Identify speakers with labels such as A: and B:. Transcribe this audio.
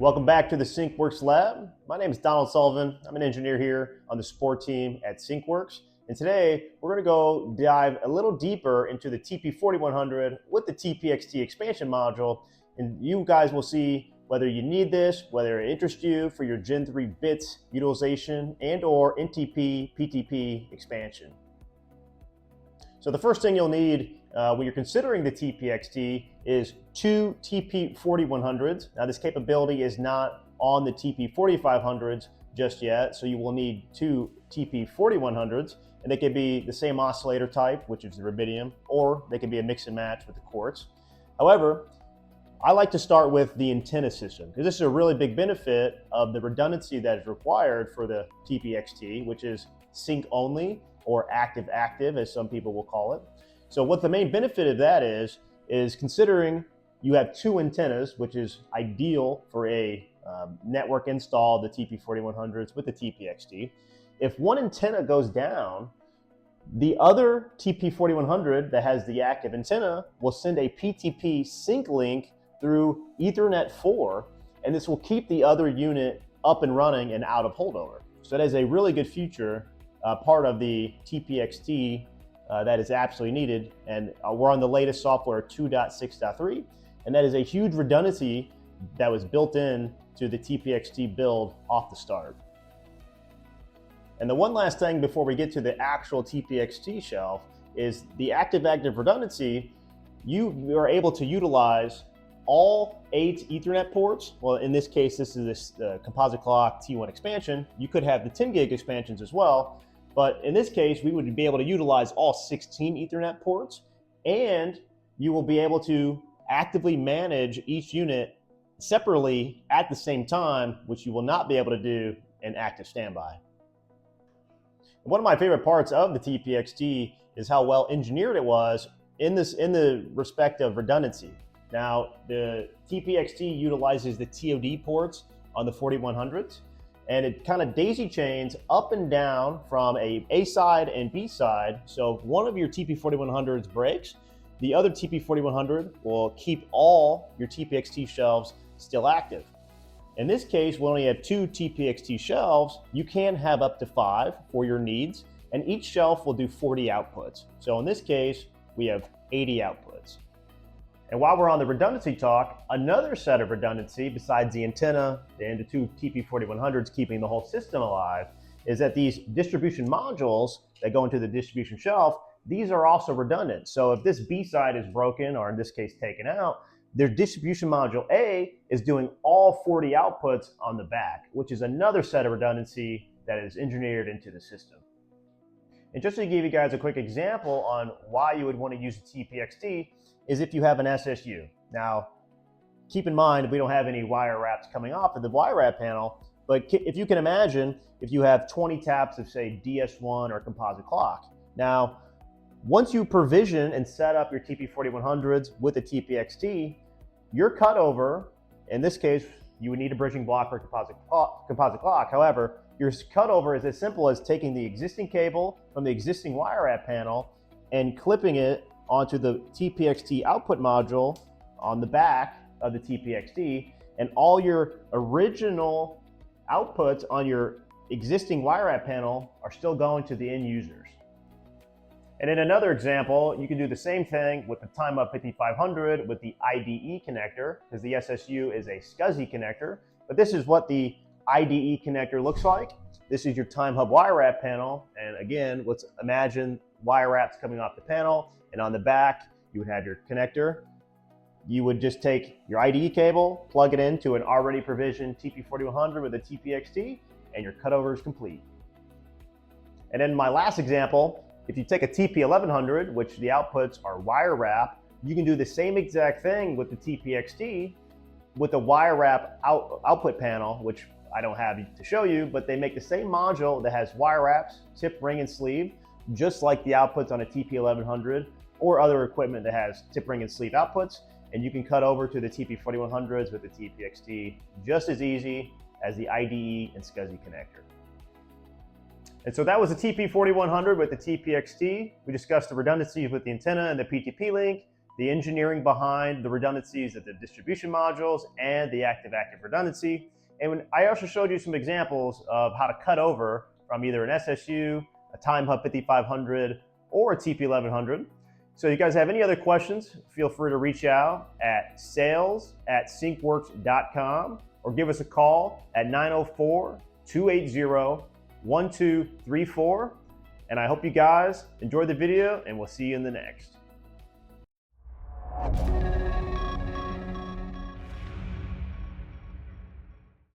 A: Welcome back to the Syncworks Lab. My name is Donald Sullivan. I'm an engineer here on the support team at Syncworks. And today we're going to go dive a little deeper into the TP4100 with the TPXT expansion module. And you guys will see whether you need this, whether it interests you for your Gen 3 bits utilization and or NTP, PTP expansion. So the first thing you'll need when you're considering the TPXT is two TP4100s. Now this capability is not on the TP4500s just yet, so you will need two TP4100s, and they could be the same oscillator type, which is the rubidium, or they could be a mix and match with the quartz. However, I like to start with the antenna system, because this is a really big benefit of the redundancy that is required for the TPXT, which is sync only, or active-active, as some people will call it. So what the main benefit of that is considering you have two antennas, which is ideal for a network install, the TP4100s with the TPXT. If one antenna goes down, the other TP4100 that has the active antenna will send a PTP sync link through Ethernet 4, and this will keep the other unit up and running and out of holdover. So that is a really good feature, part of the TPXT that is absolutely needed. And we're on the latest software 2.6.3, and that is a huge redundancy that was built in to the TPXT build off the start. And the one last thing before we get to the actual TPXT shelf is the active-active redundancy. You are able to utilize all 8 Ethernet ports. Well, in this case, this is the composite clock T1 expansion. You could have the 10 gig expansions as well. But in this case, we would be able to utilize all 16 Ethernet ports, and you will be able to actively manage each unit separately at the same time, which you will not be able to do in active standby. One of my favorite parts of the TPXT is how well engineered it was in the respect of redundancy. Now, the TPXT utilizes the TOD ports on the 4100s, and it kind of daisy chains up and down from A side and B side. So if one of your TP4100s breaks, the other TP4100 will keep all your TPXT shelves still active. In this case, we only have 2 TPXT shelves. You can have up to 5 for your needs, and each shelf will do 40 outputs. So in this case, we have 80 outputs. And while we're on the redundancy talk, another set of redundancy besides the antenna and the 2 TP4100s keeping the whole system alive is that these distribution modules that go into the distribution shelf, these are also redundant. So if this B side is broken, or in this case taken out, their distribution module A is doing all 40 outputs on the back, which is another set of redundancy that is engineered into the system. And just to give you guys a quick example on why you would want to use the TPXT is if you have an SSU. Now, keep in mind, we don't have any wire wraps coming off of the wire wrap panel, but if you can imagine, if you have 20 taps of, say, DS1 or composite clock. Now, once you provision and set up your TP4100s with the TPXT, your cutover, in this case, you would need a bridging block for composite clock. However, your cutover is as simple as taking the existing cable from the existing wire wrap panel and clipping it onto the TPXT output module on the back of the TPXT, and all your original outputs on your existing wire wrap panel are still going to the end users. And in another example, you can do the same thing with the TimeHub 5500 with the IDE connector, because the SSU is a SCSI connector, but this is what the IDE connector looks like. This is your TimeHub wire wrap panel, and again, let's imagine wire wraps coming off the panel, and on the back, you would have your connector. You would just take your IDE cable, plug it into an already provisioned TP4100 with a TPXT, and your cutover is complete. And in my last example, if you take a TP1100, which the outputs are wire wrap, you can do the same exact thing with the TPXT with a wire wrap output panel, which I don't have to show you, but they make the same module that has wire wraps, tip, ring, and sleeve, just like the outputs on a TP1100 or other equipment that has tip, ring, and sleeve outputs. And you can cut over to the TP4100s with the TPXT just as easy as the IDE and SCSI connector. And so that was the TP4100 with the TPXT. We discussed the redundancies with the antenna and the PTP link. the engineering behind the redundancies of the distribution modules and the active-active redundancy. And I also showed you some examples of how to cut over from either an SSU, a TimeHub 5500, or a TP1100. So if you guys have any other questions, feel free to reach out at sales@syncworks.com or give us a call at 904-280-1234. And I hope you guys enjoyed the video, and we'll see you in the next.